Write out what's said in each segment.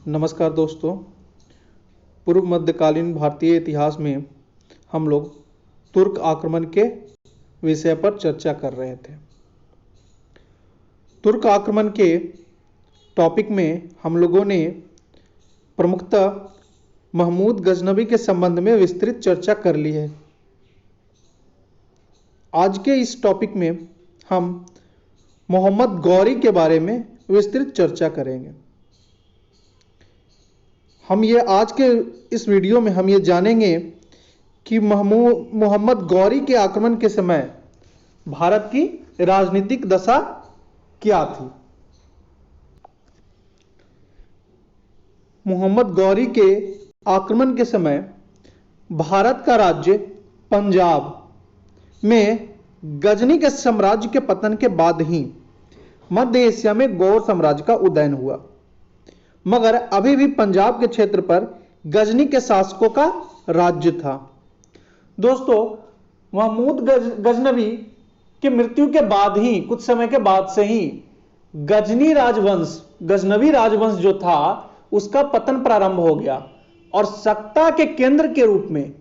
नमस्कार दोस्तों। पूर्व मध्यकालीन भारतीय इतिहास में हम लोग तुर्क आक्रमण के विषय पर चर्चा कर रहे थे। तुर्क आक्रमण के टॉपिक में हम लोगों ने प्रमुखतः महमूद गजनवी के संबंध में विस्तृत चर्चा कर ली है। आज के इस टॉपिक में हम मोहम्मद गौरी के बारे में विस्तृत चर्चा करेंगे। आज के इस वीडियो में हम ये जानेंगे कि मोहम्मद गौरी के आक्रमण के समय भारत की राजनीतिक दशा क्या थी। मोहम्मद गौरी के आक्रमण के समय भारत का राज्य पंजाब में गजनी के साम्राज्य के पतन के बाद ही मध्य एशिया में गौर साम्राज्य का उदय हुआ, मगर अभी भी पंजाब के क्षेत्र पर गजनी के शासकों का राज्य था। दोस्तों, महमूद गजनवी की मृत्यु के बाद ही कुछ समय के बाद से ही गजनी राजवंश जो था उसका पतन प्रारंभ हो गया और सत्ता के केंद्र के रूप में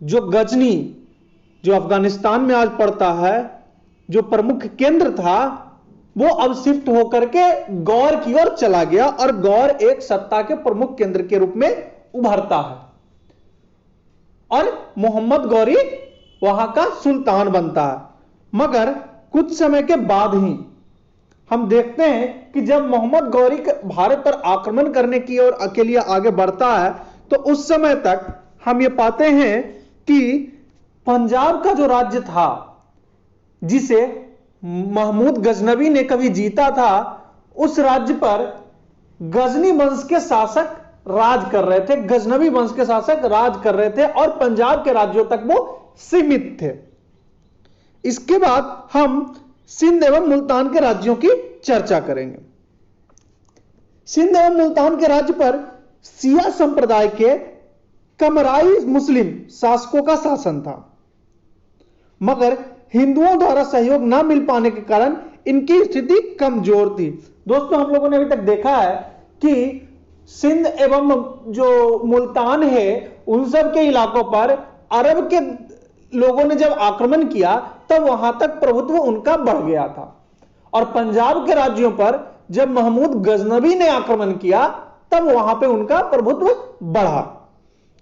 जो गजनी, जो अफगानिस्तान में आज पड़ता है, जो प्रमुख केंद्र था, वो अब शिफ्ट होकर के गौर की ओर चला गया और गौर एक सत्ता के प्रमुख केंद्र के रूप में उभरता है और मोहम्मद गौरी वहां का सुल्तान बनता है। मगर कुछ समय के बाद ही हम देखते हैं कि जब मोहम्मद गौरी भारत पर आक्रमण करने की ओर के लिए आगे बढ़ता है तो उस समय तक हम ये पाते हैं कि पंजाब का जो राज्य था, जिसे महमूद गजनवी ने कभी जीता था, उस राज्य पर गजनी वंश के शासक राज कर रहे थे, गजनवी वंश के शासक राज कर रहे थे और पंजाब के राज्यों तक वो सीमित थे। इसके बाद हम सिंध एवं मुल्तान के राज्यों की चर्चा करेंगे। सिंध एवं मुल्तान के राज्य पर शिया संप्रदाय के कमराई मुस्लिम शासकों का शासन था, मगर हिंदुओं द्वारा सहयोग न मिल पाने के कारण इनकी स्थिति कमजोर थी। दोस्तों, हम लोगों ने अभी तक देखा है कि सिंध एवं जो मुल्तान है उन सब के इलाकों पर अरब के लोगों ने जब आक्रमण किया तब वहां तक प्रभुत्व उनका बढ़ गया था और पंजाब के राज्यों पर जब महमूद गजनवी ने आक्रमण किया तब वहां पे उनका प्रभुत्व बढ़ा।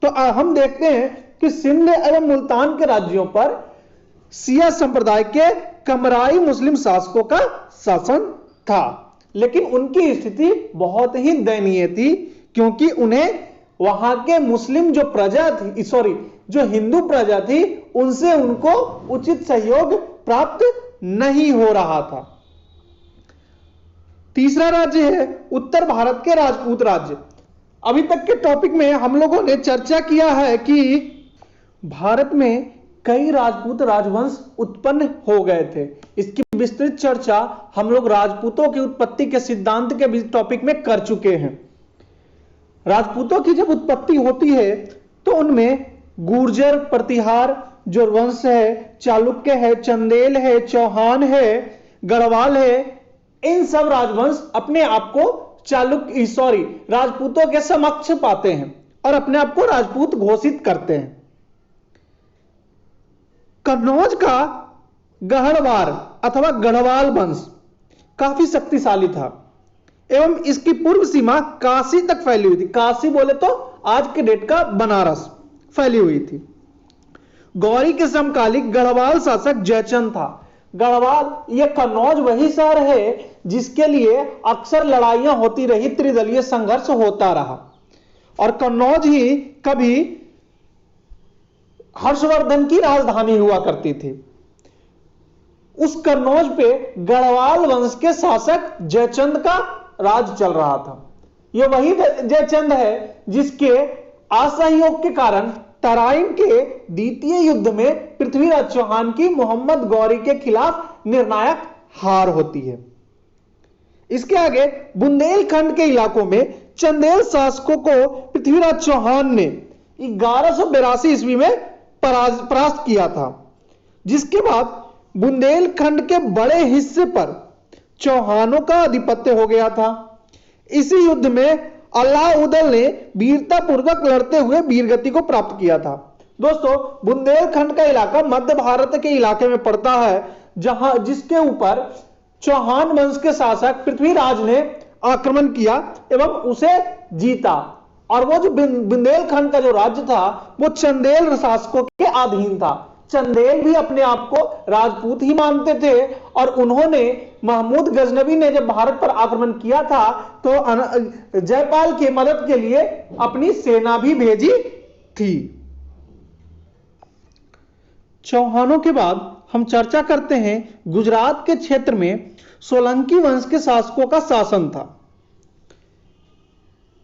तो हम देखते हैं कि सिंध एवं मुल्तान के राज्यों पर शिया संप्रदाय के कमराई मुस्लिम शासकों का शासन था, लेकिन उनकी स्थिति बहुत ही दयनीय थी क्योंकि उन्हें वहां के मुस्लिम जो हिंदू प्रजा थी उनसे उनको उचित सहयोग प्राप्त नहीं हो रहा था। तीसरा राज्य है उत्तर भारत के राजपूत राज्य। अभी तक के टॉपिक में हम लोगों ने चर्चा किया है कि भारत में कई राजपूत राजवंश उत्पन्न हो गए थे। इसकी विस्तृत चर्चा हम लोग राजपूतों की उत्पत्ति के सिद्धांत के टॉपिक में कर चुके हैं। राजपूतों की जब उत्पत्ति होती है तो उनमें गुर्जर, प्रतिहार जो वंश है, चालुक्य है, चंदेल है, चौहान है, गढ़वाल है, इन सब राजवंश अपने आप को राजपूतों के समक्ष पाते हैं और अपने आप को राजपूत घोषित करते हैं। कन्नौज का गढ़वाल अथवा गढ़वाल वंश काफी शक्तिशाली था एवं इसकी पूर्व सीमा काशी तक फैली हुई थी। काशी बोले तो आज के डेट का बनारस फैली हुई थी। गौरी के समकालिक गढ़वाल शासक जयचंद था। गढ़वाल यह कन्नौज वही शहर है जिसके लिए अक्सर लड़ाइयां होती रही, त्रिदलीय संघर्ष होता रहा और कन्नौज ही कभी हर्षवर्धन की राजधानी हुआ करती थी। उस कन्नौज पे गढ़वाल वंश के शासक जयचंद का राज चल रहा था। यह वही जयचंद है जिसके असहयोग के कारण तराइन के द्वितीय युद्ध में पृथ्वीराज चौहान की मोहम्मद गौरी के खिलाफ निर्णायक हार होती है। इसके आगे बुंदेलखंड के इलाकों में चंदेल शासकों को पृथ्वीराज चौहान ने 1182 ईस्वी में परास्त किया था, जिसके बाद बुंदेलखंड के बड़े हिस्से पर चौहानों का आधिपत्य हो गया था। इसी युद्ध में अलाउद्दीन ने वीरता पूर्वक लड़ते हुए वीरगति को प्राप्त किया था। दोस्तों, बुंदेलखंड का इलाका मध्य भारत के इलाके में पड़ता है, जहां जिसके ऊपर चौहान वंश के शासक पृथ्वीराज ने आक्रमण किया एवं उसे जीता। और वो जो बुंदेलखंड का जो राज्य था वो चंदेल शासकों के अधीन था। चंदेल भी अपने आप को राजपूत ही मानते थे और उन्होंने महमूद गजनवी ने जब भारत पर आक्रमण किया था तो जयपाल की मदद के लिए अपनी सेना भी भेजी थी। चौहानों के बाद हम चर्चा करते हैं गुजरात के क्षेत्र में सोलंकी वंश के शासकों का शासन था।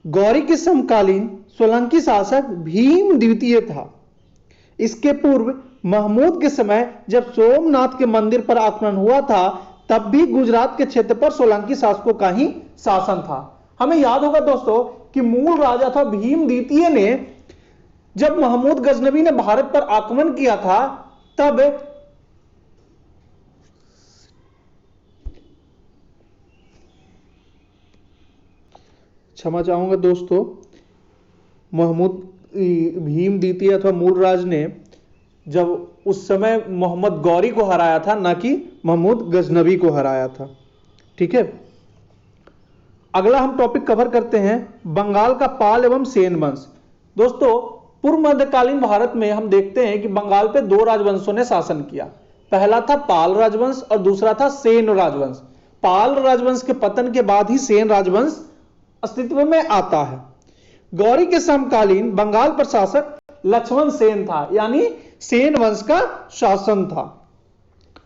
गौरी के समकालीन सोलंकी शासक भीम द्वितीय था। इसके पूर्व महमूद के समय जब सोमनाथ के मंदिर पर आक्रमण हुआ था तब भी गुजरात के क्षेत्र पर सोलंकी शासकों का ही शासन था। हमें याद होगा दोस्तों कि मूल राजा था भीम द्वितीय ने जब महमूद गजनवी ने भारत पर आक्रमण किया था तब क्षमा चाहूंगा दोस्तों, महमूद भीम द्वितीय अथवा मूलराज ने जब उस समय मोहम्मद गौरी को हराया था, ना कि महमूद गजनवी को हराया था। ठीक है, अगला हम टॉपिक कवर करते हैं बंगाल का पाल एवं सेन वंश। दोस्तों, पूर्व मध्यकालीन भारत में हम देखते हैं कि बंगाल पे दो राजवंशों ने शासन किया। पहला था पाल राजवंश और दूसरा था सेन राजवंश। पाल राजवंश के पतन के बाद ही सेन राजवंश अस्तित्व में आता है। गौरी के समकालीन बंगाल पर शासक लक्ष्मण सेन था, यानी सेन वंश का शासन था।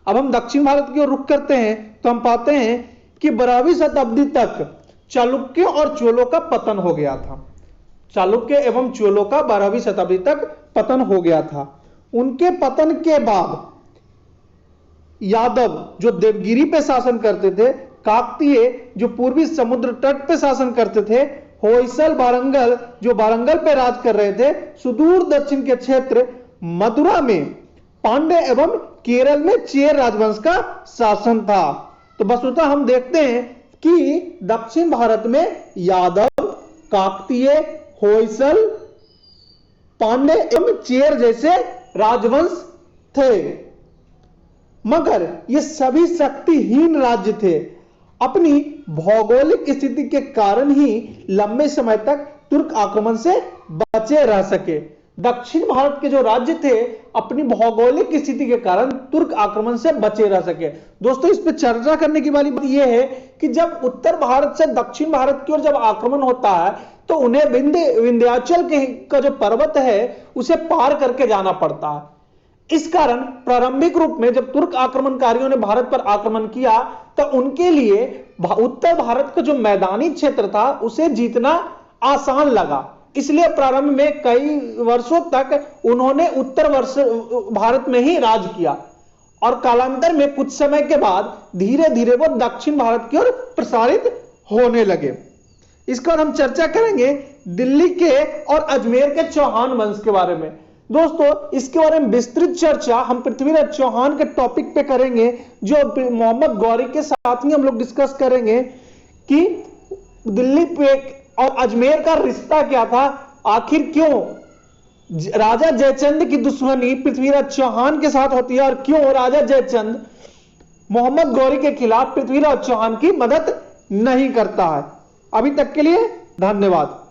अब हम दक्षिण भारत की ओर रुख करते हैं तो हम पाते हैं कि 12वीं शताब्दी तक चालुक्यों और चोलों का पतन हो गया था। चालुक्य एवं चोलों का 12वीं शताब्दी तक पतन हो गया था। उनके पतन के बाद यादव जो देवगिरी पे शासन करते थे, काकतीय जो पूर्वी समुद्र तट पे शासन करते थे, होयसल वारंगल जो वारंगल पे राज कर रहे थे, सुदूर दक्षिण के क्षेत्र मथुरा में पांड्य एवं केरल में चेर राजवंश का शासन था। तो वस्तुतः हम देखते हैं कि दक्षिण भारत में यादव, काकतीय, होयसल, पांड्य एवं चेर जैसे राजवंश थे, मगर ये सभी शक्तिहीन राज्य थे। अपनी भौगोलिक स्थिति के कारण ही लंबे समय तक तुर्क आक्रमण से बचे रह सके। दक्षिण भारत के जो राज्य थे अपनी भौगोलिक स्थिति के कारण तुर्क आक्रमण से बचे रह सके। दोस्तों, इस पर चर्चा करने की वाली बात यह है कि जब उत्तर भारत से दक्षिण भारत की ओर जब आक्रमण होता है तो उन्हें विंध्याचल का जो पर्वत है उसे पार करके जाना पड़ता है। इस कारण प्रारंभिक रूप में जब तुर्क आक्रमणकारियों ने भारत पर आक्रमण किया तो उनके लिए उत्तर भारत का जो मैदानी क्षेत्र था उसे जीतना आसान लगा। इसलिए प्रारंभ में कई वर्षों तक उन्होंने उत्तर भारत में ही राज किया और कालांतर में कुछ समय के बाद धीरे धीरे वो दक्षिण भारत की ओर प्रसारित होने लगे। इसका हम चर्चा करेंगे दिल्ली के और अजमेर के चौहान वंश के बारे में। दोस्तों, इसके बारे में विस्तृत चर्चा हम पृथ्वीराज चौहान के टॉपिक पे करेंगे, जो मोहम्मद गौरी के साथ ही हम लोग डिस्कस करेंगे कि दिल्ली पे और अजमेर का रिश्ता क्या था, आखिर क्यों राजा जयचंद की दुश्मनी पृथ्वीराज चौहान के साथ होती है और क्यों राजा जयचंद मोहम्मद गौरी के खिलाफ पृथ्वीराज चौहान की मदद नहीं करता है। अभी तक के लिए धन्यवाद।